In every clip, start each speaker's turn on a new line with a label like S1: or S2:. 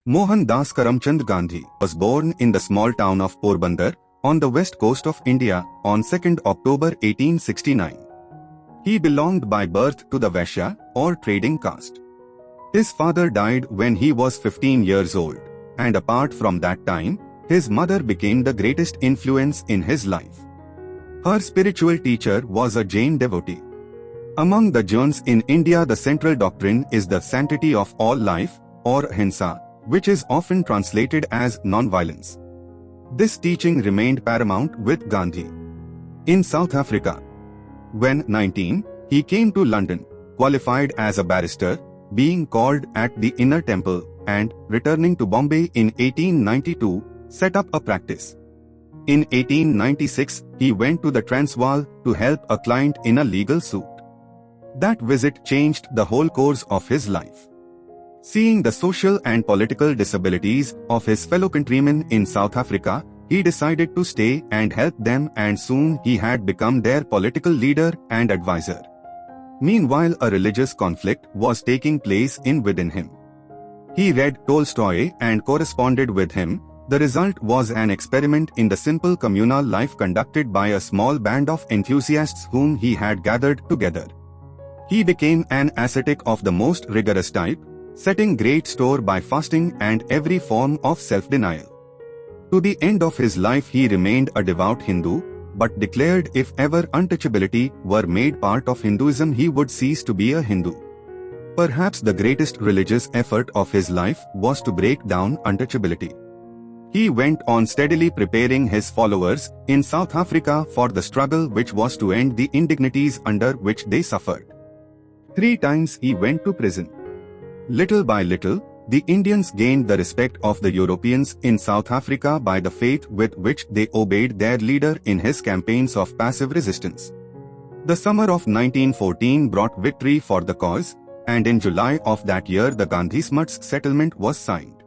S1: Mohandas Karamchand Gandhi was born in the small town of Porbandar on the west coast of India on 2nd October 1869. He belonged by birth to the Vaishya or trading caste. His father died when he was 15 years old, and apart from that time, his mother became the greatest influence in his life. Her spiritual teacher was a Jain devotee. Among the Jains in India, the central doctrine is the sanctity of all life, or Ahimsa, which is often translated as non-violence. This teaching remained paramount with Gandhi. In South Africa, when 19, he came to London, qualified as a barrister, being called at the Inner Temple, and, returning to Bombay in 1892, set up a practice. In 1896, he went to the Transvaal to help a client in a legal suit. That visit changed the whole course of his life. Seeing the social and political disabilities of his fellow countrymen in South Africa, he decided to stay and help them, and soon he had become their political leader and advisor. Meanwhile, a religious conflict was taking place within him. He read Tolstoy and corresponded with him. The result was an experiment in the simple communal life conducted by a small band of enthusiasts whom he had gathered together. He became an ascetic of the most rigorous type, setting great store by fasting and every form of self-denial. To the end of his life he remained a devout Hindu, but declared if ever untouchability were made part of Hinduism he would cease to be a Hindu. Perhaps the greatest religious effort of his life was to break down untouchability. He went on steadily preparing his followers in South Africa for the struggle which was to end the indignities under which they suffered. 3 times he went to prison. Little by little, the Indians gained the respect of the Europeans in South Africa by the faith with which they obeyed their leader in his campaigns of passive resistance. The summer of 1914 brought victory for the cause, and in July of that year the Gandhi Smuts settlement was signed.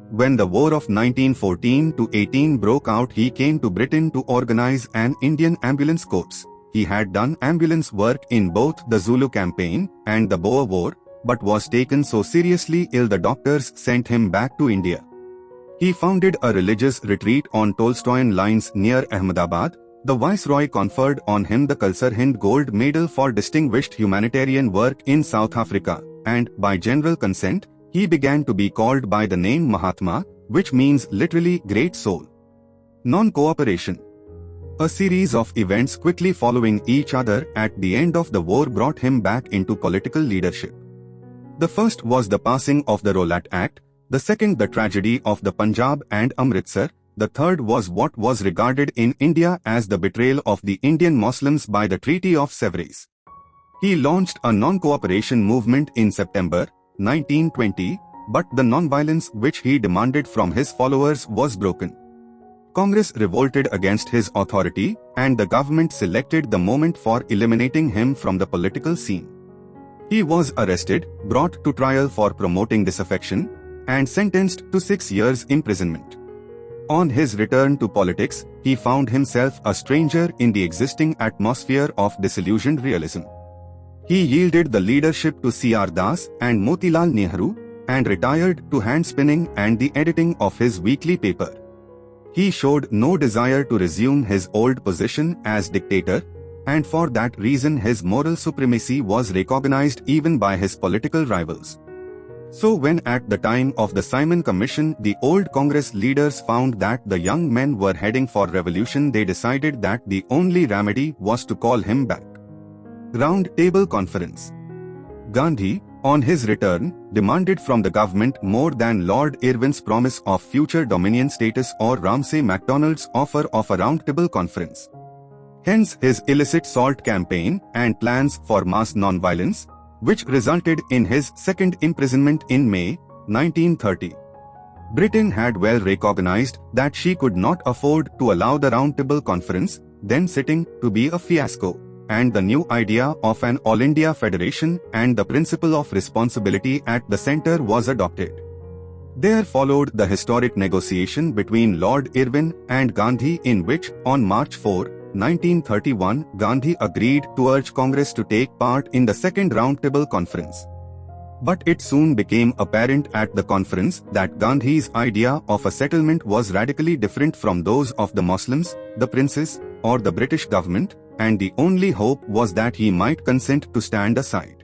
S1: When the war of 1914-18 broke out, he came to Britain to organize an Indian ambulance corps. He had done ambulance work in both the Zulu campaign and the Boer War, but was taken so seriously ill the doctors sent him back to India. He founded a religious retreat on Tolstoyan lines near Ahmedabad. The Viceroy conferred on him the Khalsar Hind Gold Medal for distinguished humanitarian work in South Africa, and, by general consent, he began to be called by the name Mahatma, which means literally great soul. Non-cooperation. A series of events quickly following each other at the end of the war brought him back into political leadership. The first was the passing of the Rowlatt Act, the second the tragedy of the Punjab and Amritsar, the third was what was regarded in India as the betrayal of the Indian Muslims by the Treaty of Sevres. He launched a non-cooperation movement in September 1920, but the non-violence which he demanded from his followers was broken. Congress revolted against his authority, and the government selected the moment for eliminating him from the political scene. He was arrested, brought to trial for promoting disaffection, and sentenced to 6 years imprisonment. On his return to politics, he found himself a stranger in the existing atmosphere of disillusioned realism. He yielded the leadership to C.R. Das and Motilal Nehru, and retired to hand-spinning and the editing of his weekly paper. He showed no desire to resume his old position as dictator, and for that reason his moral supremacy was recognized even by his political rivals. So when at the time of the Simon Commission the old Congress leaders found that the young men were heading for revolution, they decided that the only remedy was to call him back. Round Table Conference. Gandhi, on his return, demanded from the government more than Lord Irwin's promise of future dominion status or Ramsay MacDonald's offer of a round-table conference. Hence his illicit salt campaign and plans for mass non-violence, which resulted in his second imprisonment in May 1930. Britain had well recognized that she could not afford to allow the Round Table Conference, then sitting, to be a fiasco, and the new idea of an All-India Federation and the principle of responsibility at the centre was adopted. There followed the historic negotiation between Lord Irwin and Gandhi, in which, on March 4, 1931, Gandhi agreed to urge Congress to take part in the second Round Table Conference. But it soon became apparent at the conference that Gandhi's idea of a settlement was radically different from those of the Muslims, the princes, or the British government, and the only hope was that he might consent to stand aside.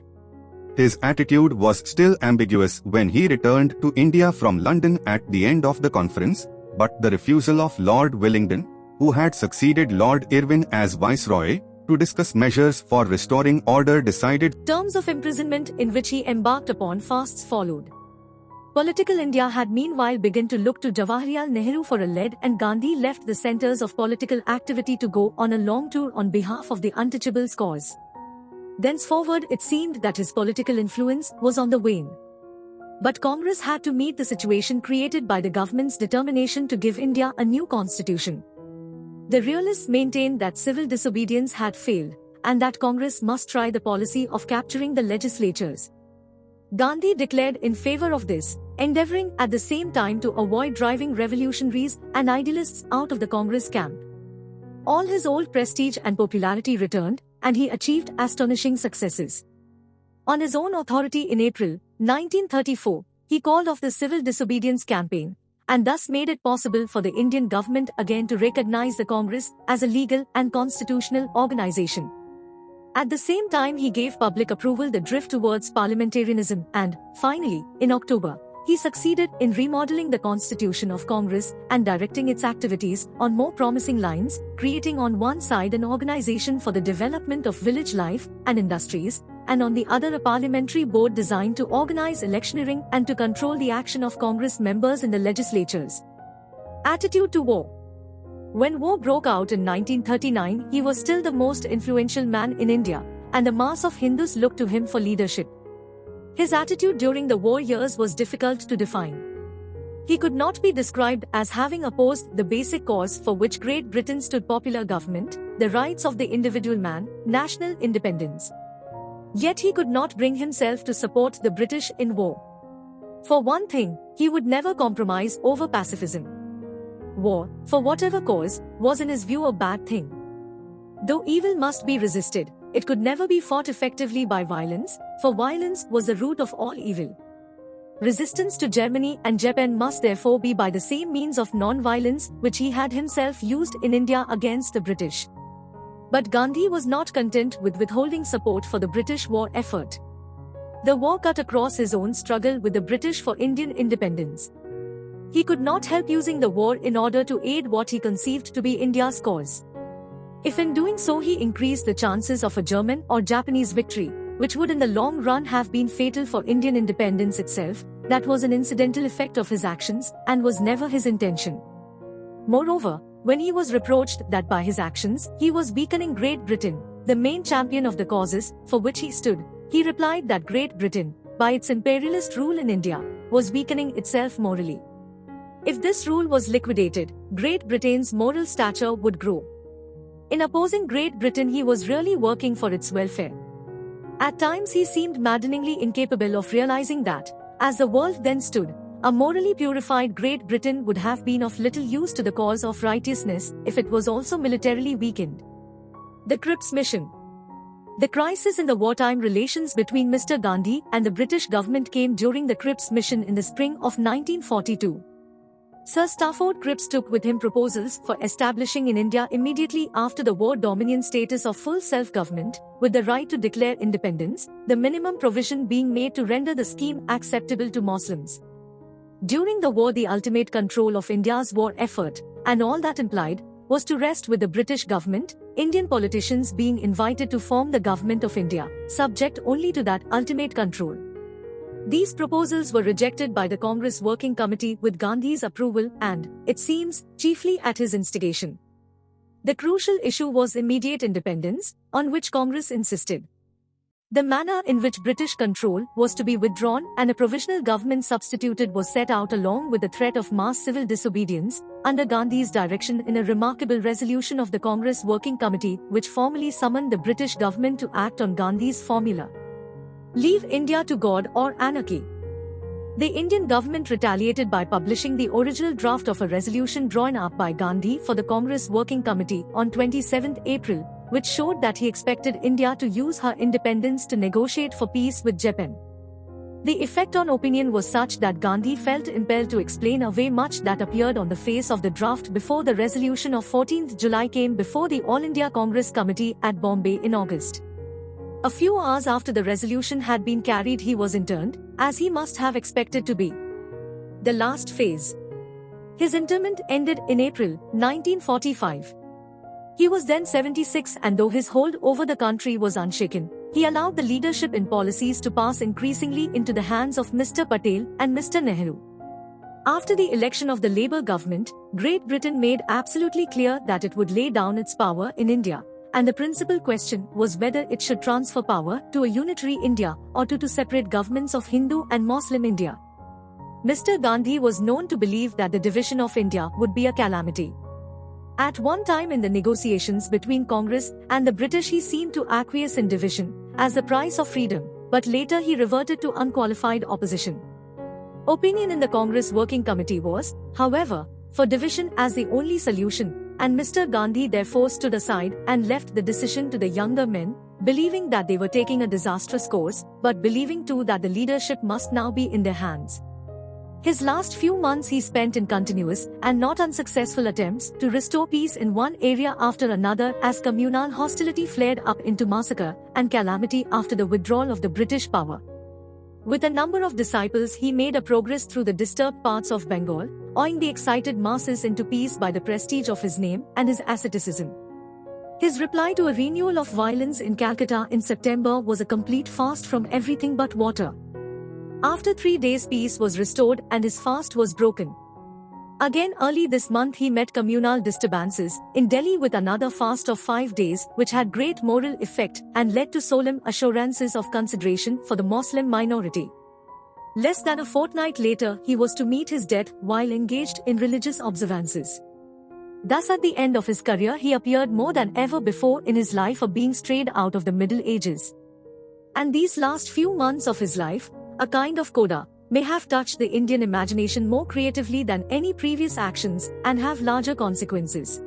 S1: His attitude was still ambiguous when he returned to India from London at the end of the conference, but the refusal of Lord Willingdon, who had succeeded Lord Irwin as Viceroy, to discuss measures for restoring order decided
S2: terms of imprisonment in which he embarked upon fasts followed. Political India had meanwhile begun to look to Jawaharlal Nehru for a lead, and Gandhi left the centres of political activity to go on a long tour on behalf of the untouchables cause. Thenceforward it seemed that his political influence was on the wane. But Congress had to meet the situation created by the government's determination to give India a new constitution. The realists maintained that civil disobedience had failed, and that Congress must try the policy of capturing the legislatures. Gandhi declared in favour of this, endeavouring at the same time to avoid driving revolutionaries and idealists out of the Congress camp. All his old prestige and popularity returned, and he achieved astonishing successes. On his own authority in April 1934, he called off the civil disobedience campaign, and thus made it possible for the Indian government again to recognize the Congress as a legal and constitutional organization. At the same time, he gave public approval the drift towards parliamentarianism, and, finally, in October, he succeeded in remodeling the constitution of Congress and directing its activities on more promising lines, creating on one side an organization for the development of village life and industries, and on the other a parliamentary board designed to organize electioneering and to control the action of Congress members in the legislatures. Attitude to war. When war broke out in 1939, he was still the most influential man in India, and the mass of Hindus looked to him for leadership. His attitude during the war years was difficult to define. He could not be described as having opposed the basic cause for which Great Britain stood: popular government, the rights of the individual man, national independence. Yet he could not bring himself to support the British in war. For one thing, he would never compromise over pacifism. War, for whatever cause, was in his view a bad thing. Though evil must be resisted, it could never be fought effectively by violence, for violence was the root of all evil. Resistance to Germany and Japan must therefore be by the same means of non-violence which he had himself used in India against the British. But Gandhi was not content with withholding support for the British war effort. The war cut across his own struggle with the British for Indian independence. He could not help using the war in order to aid what he conceived to be India's cause. If in doing so he increased the chances of a German or Japanese victory, which would in the long run have been fatal for Indian independence itself, that was an incidental effect of his actions and was never his intention. Moreover, when he was reproached that by his actions he was weakening Great Britain, the main champion of the causes for which he stood, he replied that Great Britain, by its imperialist rule in India, was weakening itself morally. If this rule was liquidated, Great Britain's moral stature would grow. In opposing Great Britain, he was really working for its welfare. At times he seemed maddeningly incapable of realizing that, as the world then stood, a morally purified Great Britain would have been of little use to the cause of righteousness if it was also militarily weakened. The Cripps Mission. The crisis in the wartime relations between Mr. Gandhi and the British government came during the Cripps Mission in the spring of 1942. Sir Stafford Cripps took with him proposals for establishing in India immediately after the war dominion status of full self-government, with the right to declare independence, the minimum provision being made to render the scheme acceptable to Muslims. During the war, the ultimate control of India's war effort, and all that implied, was to rest with the British government, Indian politicians being invited to form the government of India, subject only to that ultimate control. These proposals were rejected by the Congress Working Committee with Gandhi's approval and, it seems, chiefly at his instigation. The crucial issue was immediate independence, on which Congress insisted. The manner in which British control was to be withdrawn and a provisional government substituted was set out along with the threat of mass civil disobedience, under Gandhi's direction in a remarkable resolution of the Congress Working Committee which formally summoned the British government to act on Gandhi's formula. Leave India to God or anarchy. The Indian government retaliated by publishing the original draft of a resolution drawn up by Gandhi for the Congress Working Committee on 27 April, which showed that he expected India to use her independence to negotiate for peace with Japan. The effect on opinion was such that Gandhi felt impelled to explain away much that appeared on the face of the draft before the resolution of 14th July came before the All India Congress Committee at Bombay in August. A few hours after the resolution had been carried, he was interned, as he must have expected to be. The last phase. His interment ended in April 1945. He was then 76, and though his hold over the country was unshaken, he allowed the leadership in policies to pass increasingly into the hands of Mr. Patel and Mr. Nehru. After the election of the Labour government, Great Britain made absolutely clear that it would lay down its power in India, and the principal question was whether it should transfer power to a unitary India or to two separate governments of Hindu and Muslim India. Mr. Gandhi was known to believe that the division of India would be a calamity. At one time in the negotiations between Congress and the British, he seemed to acquiesce in division as the price of freedom, but later he reverted to unqualified opposition. Opinion in the Congress Working Committee was, however, for division as the only solution, and Mr. Gandhi therefore stood aside and left the decision to the younger men, believing that they were taking a disastrous course, but believing too that the leadership must now be in their hands. His last few months he spent in continuous and not unsuccessful attempts to restore peace in one area after another as communal hostility flared up into massacre and calamity after the withdrawal of the British power. With a number of disciples, he made a progress through the disturbed parts of Bengal, awing the excited masses into peace by the prestige of his name and his asceticism. His reply to a renewal of violence in Calcutta in September was a complete fast from everything but water. After 3 days, peace was restored and his fast was broken. Again early this month he met communal disturbances in Delhi with another fast of 5 days, which had great moral effect and led to solemn assurances of consideration for the Muslim minority. Less than a fortnight later he was to meet his death while engaged in religious observances. Thus at the end of his career he appeared more than ever before in his life a being strayed out of the Middle Ages. And these last few months of his life, a kind of coda, may have touched the Indian imagination more creatively than any previous actions and have larger consequences.